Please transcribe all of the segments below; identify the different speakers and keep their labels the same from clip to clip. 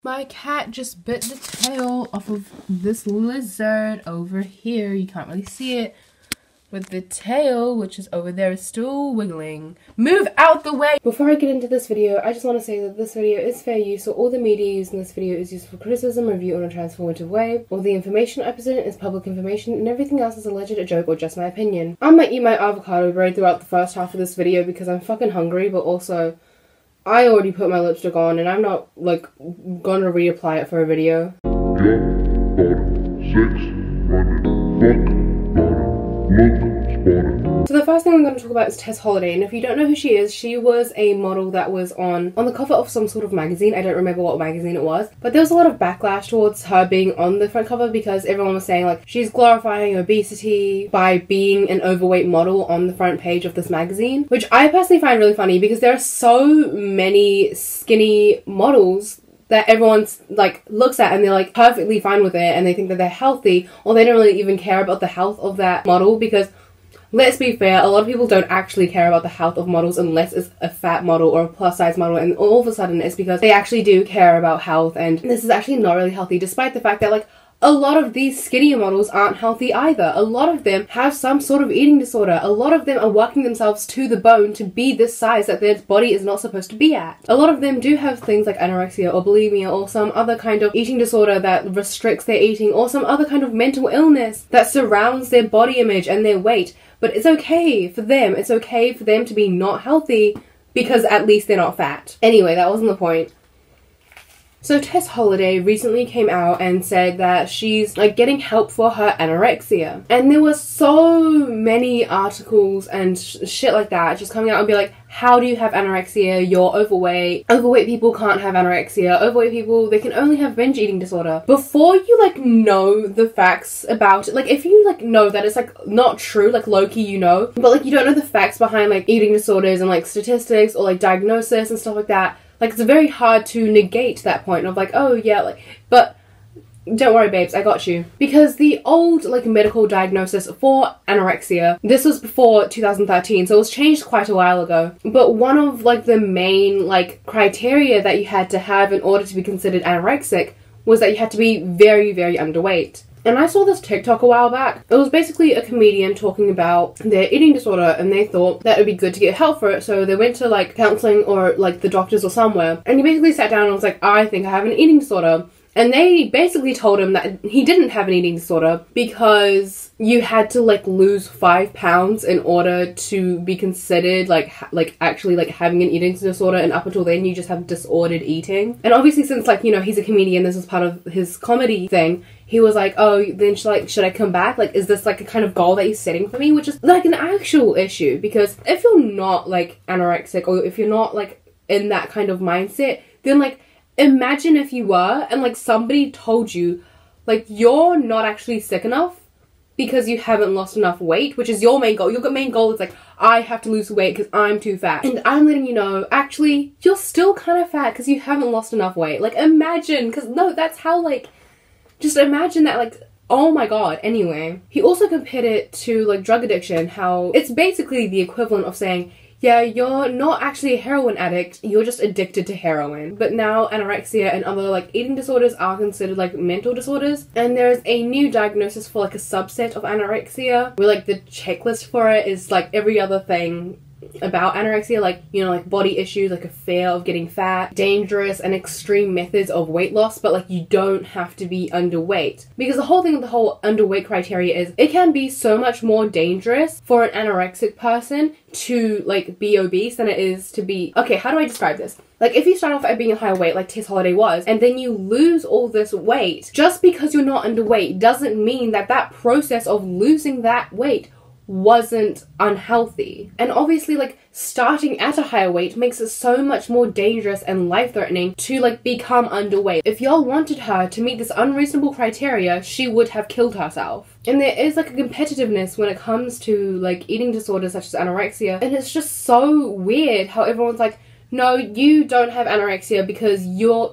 Speaker 1: My cat just bit the tail off of this lizard over here. You can't really see it, but the tail, which is over there, is still wiggling. Move out the way! Before I get into this video, I just want to say that this video is fair use, so all the media used in this video is used for criticism, review, in a transformative way. All the information I present is public information, and everything else is alleged, a joke, or just my opinion. I might eat my avocado bread throughout the first half of this video because I'm fucking hungry, but also I already put my lipstick on and I'm not, like, gonna reapply it for a video. So the first thing I'm going to talk about is Tess Holiday, and if you don't know who she is, she was a model that was on the cover of some sort of magazine. I don't remember what magazine it was, but there was a lot of backlash towards her being on the front cover because everyone was saying, like, she's glorifying obesity by being an overweight model on the front page of this magazine, which I personally find really funny because there are so many skinny models that everyone's like looks at and they're like perfectly fine with it and they think that they're healthy, or they don't really even care about the health of that model, because let's be fair, a lot of people don't actually care about the health of models unless it's a fat model or a plus size model, and all of a sudden it's because they actually do care about health, and this is actually not really healthy, despite the fact that, like, a lot of these skinnier models aren't healthy either. A lot of them have some sort of eating disorder. A lot of them are working themselves to the bone to be this size that their body is not supposed to be at. A lot of them do have things like anorexia or bulimia or some other kind of eating disorder that restricts their eating, or some other kind of mental illness that surrounds their body image and their weight. But it's okay for them. It's okay for them to be not healthy because at least they're not fat. Anyway, that wasn't the point. So Tess Holiday recently came out and said that she's, like, getting help for her anorexia. And there were so many articles and shit like that just coming out and be like, how do you have anorexia? You're overweight. Overweight people can't have anorexia. Overweight people, they can only have binge eating disorder. Before you, like, know the facts about it, like, if you, like, know that it's, like, not true, like, low-key you know, but, like, you don't know the facts behind, like, eating disorders and, like, statistics or, like, diagnosis and stuff like that, like, it's very hard to negate that point of, like, oh, yeah, like, but don't worry, babes, I got you. Because the old, like, medical diagnosis for anorexia, this was before 2013, so it was changed quite a while ago. But one of, like, the main, like, criteria that you had to have in order to be considered anorexic was that you had to be very, very underweight. And I saw this TikTok a while back. It was basically a comedian talking about their eating disorder, and they thought that it would be good to get help for it, so they went to, like, counseling or, like, the doctors or somewhere, and he basically sat down and was like, I think I have an eating disorder. And they basically told him that he didn't have an eating disorder because you had to, like, lose 5 pounds in order to be considered, like actually, like, having an eating disorder, and up until then you just have disordered eating. And obviously, since, like, you know, he's a comedian, this is part of his comedy thing, he was like, oh, then should I come back? Like, is this, like, a kind of goal that he's setting for me? Which is, like, an actual issue, because if you're not, like, anorexic, or if you're not, like, in that kind of mindset, then, like, imagine if you were, and, like, somebody told you, like, you're not actually sick enough because you haven't lost enough weight, which is your main goal. Your main goal is, like, I have to lose weight because I'm too fat. And I'm letting you know, actually, you're still kind of fat because you haven't lost enough weight. Like, imagine, because, no, that's how, like, just imagine that, like, oh my god. Anyway, he also compared it to, like, drug addiction, how it's basically the equivalent of saying, yeah, you're not actually a heroin addict, you're just addicted to heroin. But now anorexia and other, like, eating disorders are considered, like, mental disorders. And there's a new diagnosis for, like, a subset of anorexia, where, like, the checklist for it is, like, every other thing about anorexia, like, you know, like, body issues, like a fear of getting fat, dangerous and extreme methods of weight loss, but, like, you don't have to be underweight. Because the whole thing of the whole underweight criteria is it can be so much more dangerous for an anorexic person to, like, be obese than it is to be, okay, how do I describe this? Like, if you start off at being a higher weight, like Tess Holiday was, and then you lose all this weight, just because you're not underweight doesn't mean that that process of losing that weight wasn't unhealthy. And obviously, like, starting at a higher weight makes it so much more dangerous and life-threatening to, like, become underweight. If y'all wanted her to meet this unreasonable criteria, she would have killed herself. And there is, like, a competitiveness when it comes to, like, eating disorders such as anorexia, and it's just so weird how everyone's like, no, you don't have anorexia because you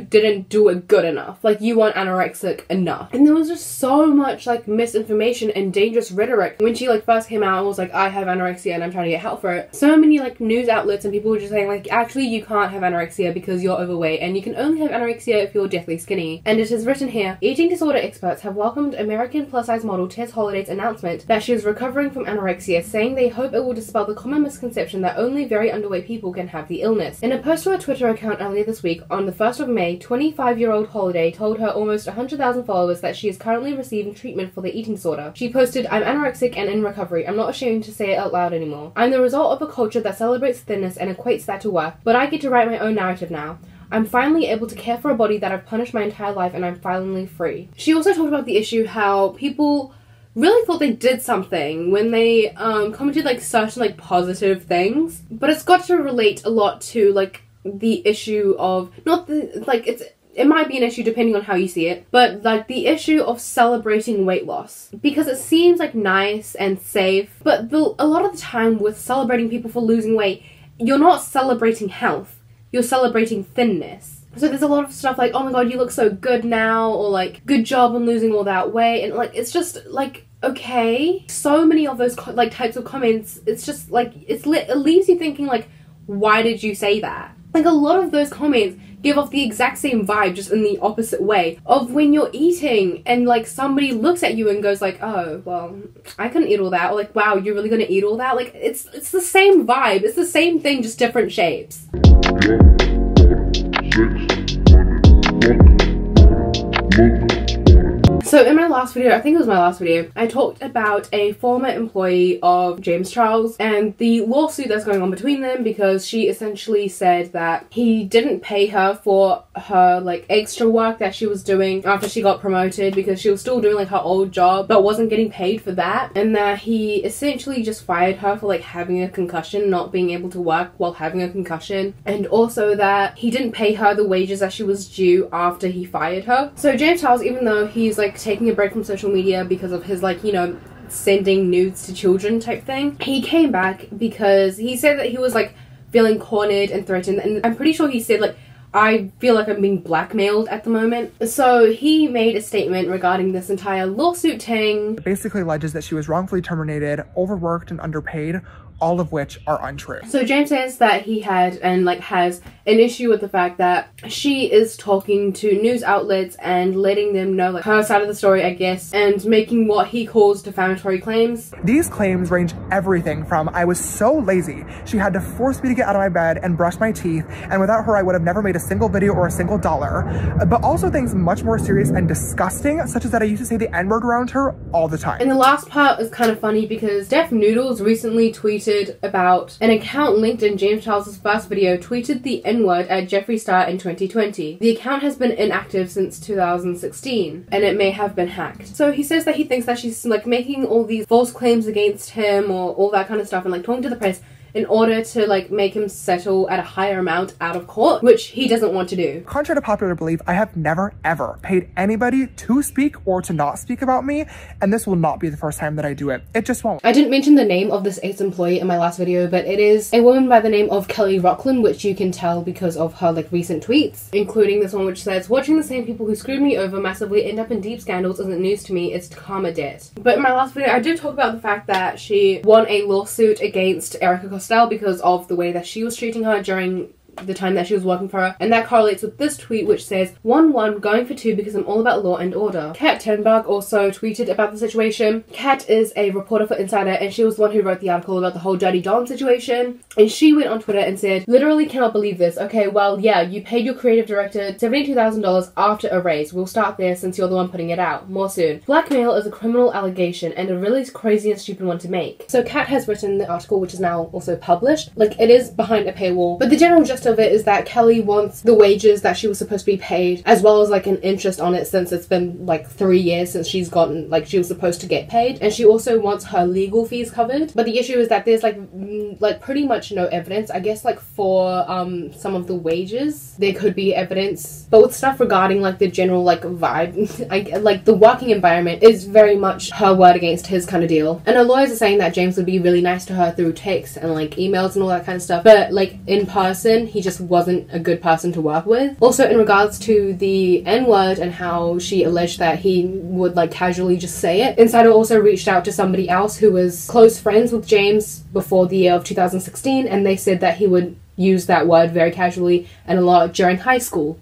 Speaker 1: didn't do it good enough. Like, you weren't anorexic enough. And there was just so much like misinformation and dangerous rhetoric when she like first came out and was like, I have anorexia and I'm trying to get help for it. So many like news outlets and people were just saying like, actually you can't have anorexia because you're overweight, and you can only have anorexia if you're deathly skinny. And it is written here, eating disorder experts have welcomed American plus-size model Tess Holiday's announcement that she is recovering from anorexia, saying they hope it will dispel the common misconception that only very underweight people can have the illness. In a post to her Twitter account earlier this week, on the 1st of May, 25-year-old Holiday told her almost 100,000 followers that she is currently receiving treatment for the eating disorder. She posted, I'm anorexic and in recovery. I'm not ashamed to say it out loud anymore. I'm the result of a culture that celebrates thinness and equates that to worth, but I get to write my own narrative now. I'm finally able to care for a body that I've punished my entire life, and I'm finally free. She also talked about the issue how people really thought they did something when they commented like certain like positive things, but it's got to relate a lot to like the issue of it might be an issue depending on how you see it, but like the issue of celebrating weight loss, because it seems like nice and safe, but a lot of the time with celebrating people for losing weight, you're not celebrating health, you're celebrating thinness. So there's a lot of stuff like, oh my god, you look so good now, or like, good job on losing all that weight, and like, it's just like, okay. So many of those like types of comments, it's just like, it leaves you thinking like, why did you say that? Like, a lot of those comments give off the exact same vibe, just in the opposite way, of when you're eating and like somebody looks at you and goes like, oh well, I couldn't eat all that, or like, wow, you're really gonna eat all that. Like, it's the same vibe, it's the same thing, just different shapes. So in my last video, I think it was my last video, I talked about a former employee of James Charles and the lawsuit that's going on between them, because she essentially said that he didn't pay her for her like extra work that she was doing after she got promoted, because she was still doing like her old job but wasn't getting paid for that, and that he essentially just fired her for like having a concussion, not being able to work while having a concussion, and also that he didn't pay her the wages that she was due after he fired her. So James Charles, even though he's like taking a break from social media because of his like, you know, sending nudes to children type thing, he came back because he said that he was like feeling cornered and threatened, and I'm pretty sure he said like, I feel like I'm being blackmailed at the moment. So he made a statement regarding this entire lawsuit thing.
Speaker 2: It basically alleges that she was wrongfully terminated, overworked, and underpaid, all of which are untrue.
Speaker 1: So James says that he had and like has an issue with the fact that she is talking to news outlets and letting them know like her side of the story, I guess, and making what he calls defamatory claims.
Speaker 2: These claims range everything from, I was so lazy, she had to force me to get out of my bed and brush my teeth, and without her I would have never made a single video or a single dollar, but also things much more serious and disgusting, such as that I used to say the N-word around her all the time.
Speaker 1: And the last part is kind of funny because Def Noodles recently tweeted about an account linked in James Charles' first video tweeted the N-word at Jeffree Star in 2020. The account has been inactive since 2016 and it may have been hacked. So he says that he thinks that she's like making all these false claims against him or all that kind of stuff and like talking to the press in order to like make him settle at a higher amount out of court, which he doesn't want to do.
Speaker 2: Contrary to popular belief, I have never ever paid anybody to speak or to not speak about me, and this will not be the first time that I do it. It just won't.
Speaker 1: I didn't mention the name of this ex-employee in my last video, but it is a woman by the name of Kelly Rockland, which you can tell because of her like recent tweets, including this one which says, watching the same people who screwed me over massively end up in deep scandals isn't news to me, it's karma debt. But in my last video I did talk about the fact that she won a lawsuit against Erica Costello because of the way that she was treating her during the time that she was working for her, and that correlates with this tweet which says 1-1 going for 2 because I'm all about law and order. Kat Tenberg also tweeted about the situation. Kat is a reporter for Insider and she was the one who wrote the article about the whole Dirty Dom situation, and she went on Twitter and said, literally cannot believe this. Okay, well yeah, you paid your creative director $72,000 after a raise. We'll start there since you're the one putting it out. More soon. Blackmail is a criminal allegation and a really crazy and stupid one to make. So Kat has written the article which is now also published. Like, it is behind a paywall, but the general gist of it is that Kelly wants the wages that she was supposed to be paid, as well as like an interest on it, since it's been like 3 years since she's gotten, like, she was supposed to get paid. And she also wants her legal fees covered. But the issue is that there's like pretty much no evidence. I guess like for some of the wages there could be evidence, but with stuff regarding like the general like vibe, like the working environment is very much her word against his kind of deal. And her lawyers are saying that James would be really nice to her through text and like emails and all that kind of stuff, but like in person he just wasn't a good person to work with. Also, in regards to the N-word and how she alleged that he would like casually just say it, Insider also reached out to somebody else who was close friends with James before the year of 2016, and they said that he would use that word very casually and a lot during high school.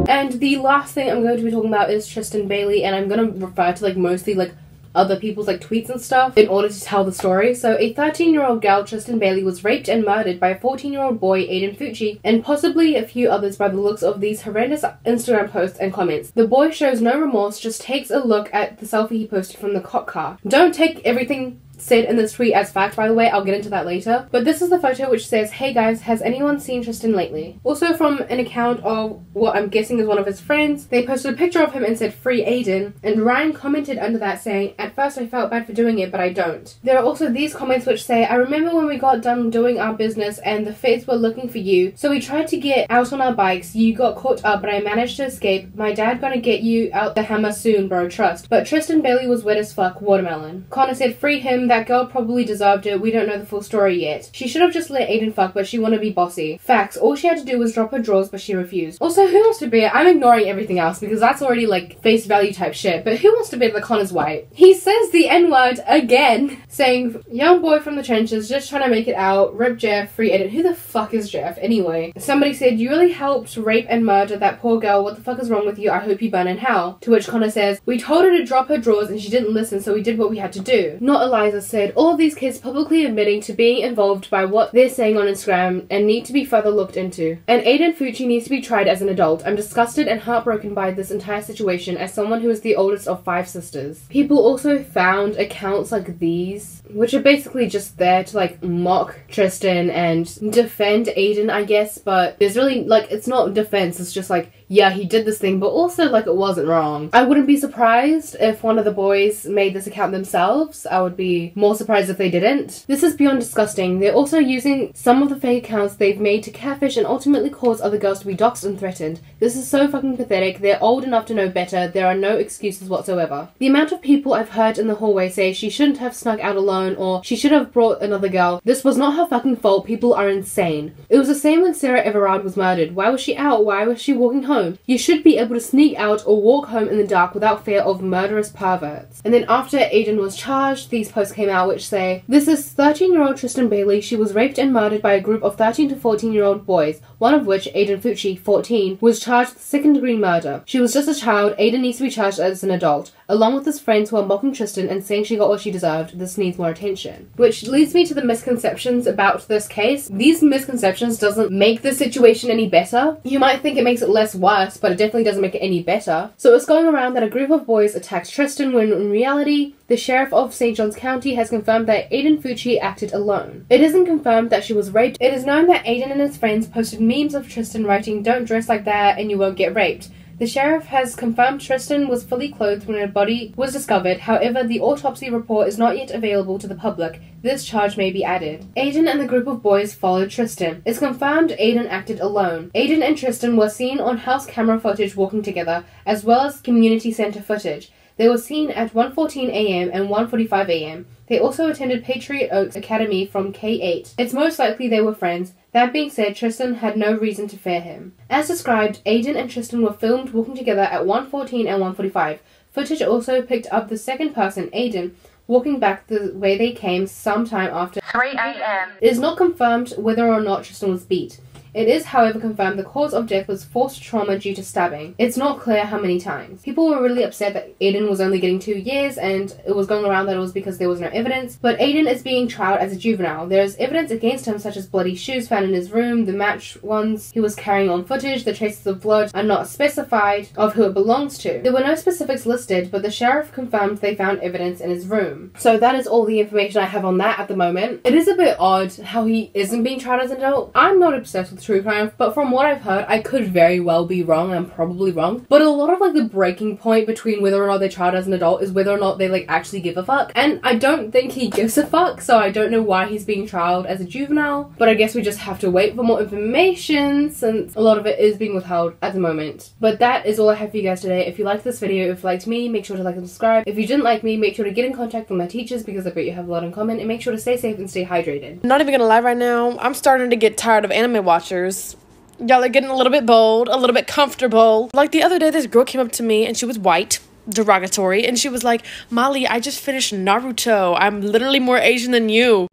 Speaker 1: And the last thing I'm going to be talking about is Tristan Bailey, and I'm going to refer to like mostly like other people's like tweets and stuff in order to tell the story. So a 13-year-old girl, Tristan Bailey, was raped and murdered by a 14-year-old boy, Aiden Fucci, and possibly a few others by the looks of these horrendous Instagram posts and comments. The boy shows no remorse, just takes a look at the selfie he posted from the cop car. Don't take everything said in this tweet as fact, by the way, I'll get into that later. But this is the photo which says, "Hey guys, has anyone seen Tristan lately?" Also from an account of what I'm guessing is one of his friends, they posted a picture of him and said, "Free Aiden," and Ryan commented under that saying, "At first I felt bad for doing it, but I don't." There are also these comments which say, "I remember when we got done doing our business and the feds were looking for you, so we tried to get out on our bikes. You got caught up, but I managed to escape. My dad gonna get you out the hammer soon, bro, trust. But Tristan Bailey was wet as fuck, watermelon." Connor said, "Free him, that girl probably deserved it. We don't know the full story yet. She should have just let Aiden fuck, but she wanna be bossy. Facts, all she had to do was drop her drawers, but she refused." Also, who wants to be it? I'm ignoring everything else because that's already like face value type shit, but who wants to be the Connor's white? He says the N-word again, saying, "Young boy from the trenches, just trying to make it out. Rip Jeff, free Aiden." Who the fuck is Jeff anyway? Somebody said, "You really helped rape and murder that poor girl. What the fuck is wrong with you? I hope you burn in hell." To which Connor says, "We told her to drop her drawers and she didn't listen, so we did what we had to do." Not Eliza said, "All of these kids publicly admitting to being involved by what they're saying on Instagram and need to be further looked into. And Aiden Fucci needs to be tried as an adult. I'm disgusted and heartbroken by this entire situation as someone who is the oldest of 5 sisters." People also found accounts like these, which are basically just there to like mock Tristan and defend Aiden, I guess, but there's really like, it's not defense, it's just like, yeah, he did this thing, but also like it wasn't wrong. I wouldn't be surprised if one of the boys made this account themselves. I would be more surprised if they didn't. This is beyond disgusting. They're also using some of the fake accounts they've made to catfish and ultimately cause other girls to be doxxed and threatened. This is so fucking pathetic. They're old enough to know better. There are no excuses whatsoever. The amount of people I've heard in the hallway say she shouldn't have snuck out alone or she should have brought another girl. This was not her fucking fault. People are insane. It was the same when Sarah Everard was murdered. Why was she out? Why was she walking home? You should be able to sneak out or walk home in the dark without fear of murderous perverts. And then after Aiden was charged, these posts came out which say, "This is 13-year-old Tristan Bailey. She was raped and murdered by a group of 13 to 14-year-old boys, one of which, Aiden Fucci, 14, was charged with second-degree murder. She was just a child. Aiden needs to be charged as an adult. Along with his friends who are mocking Tristan and saying she got what she deserved, this needs more attention." Which leads me to the misconceptions about this case. These misconceptions doesn't make the situation any better. You might think it makes it less worse, but it definitely doesn't make it any better. So it's going around that a group of boys attacked Tristan when in reality, the sheriff of St. Johns County has confirmed that Aiden Fucci acted alone. It isn't confirmed that she was raped. It is known that Aiden and his friends posted memes of Tristan writing, "Don't dress like that and you won't get raped." The sheriff has confirmed Tristan was fully clothed when her body was discovered. However, the autopsy report is not yet available to the public. This charge may be added. Aiden and the group of boys followed Tristan. It's confirmed Aiden acted alone. Aiden and Tristan were seen on house camera footage walking together, as well as community center footage. They were seen at 1:14 a.m. and 1:45 a.m. They also attended Patriot Oaks Academy from K-8. It's most likely they were friends. That being said, Tristan had no reason to fear him. As described, Aiden and Tristan were filmed walking together at 1:14 and 1:45. Footage also picked up the second person, Aiden, walking back the way they came sometime after 3 a.m. It is not confirmed whether or not Tristan was beat. It is, however, confirmed the cause of death was forced trauma due to stabbing. It's not clear how many times. People were really upset that Aiden was only getting 2 years, and it was going around that it was because there was no evidence, but Aiden is being tried as a juvenile. There's evidence against him, such as bloody shoes found in his room, the match ones he was carrying on footage. The traces of blood are not specified of who it belongs to. There were no specifics listed, but the sheriff confirmed they found evidence in his room. So that is all the information I have on that at the moment. It is a bit odd how he isn't being tried as an adult. I'm not obsessed with true crime, but from what I've heard, I could very well be wrong. I'm probably wrong. But a lot of like the breaking point between whether or not they're tried as an adult is whether or not they like actually give a fuck. And I don't think he gives a fuck, so I don't know why he's being tried as a juvenile. But I guess we just have to wait for more information since a lot of it is being withheld at the moment. But that is all I have for you guys today. If you liked this video, if you liked me, make sure to like and subscribe. If you didn't like me, make sure to get in contact with my teachers because I bet you have a lot in common, and make sure to stay safe and stay hydrated.
Speaker 3: Not even gonna lie right now, I'm starting to get tired of anime watchers. Y'all are getting a little bit bold, a little bit comfortable. Like the other day, this girl came up to me and she was white, derogatory, and she was like, Molly, I just finished Naruto. I'm literally more Asian than you.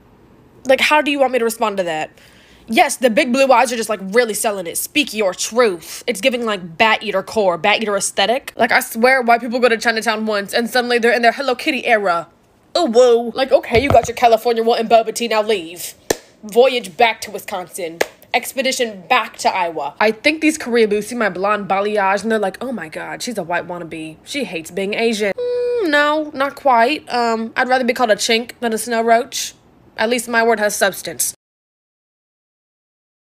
Speaker 3: Like, how do you want me to respond to that? Yes, the big blue eyes are just like really selling it. Speak your truth. It's giving like bat eater core, bat eater aesthetic. Like I swear white people go to Chinatown once and suddenly they're in their Hello Kitty era. Oh, whoa. Like, okay, you got your California wanting boba tea, now leave. Voyage back to Wisconsin. Expedition back to Iowa. I think these Koreaboos see my blonde balayage and they're like, oh my god, she's a white wannabe. She hates being Asian. No, not quite. I'd rather be called a chink than a snow roach. At least my word has substance.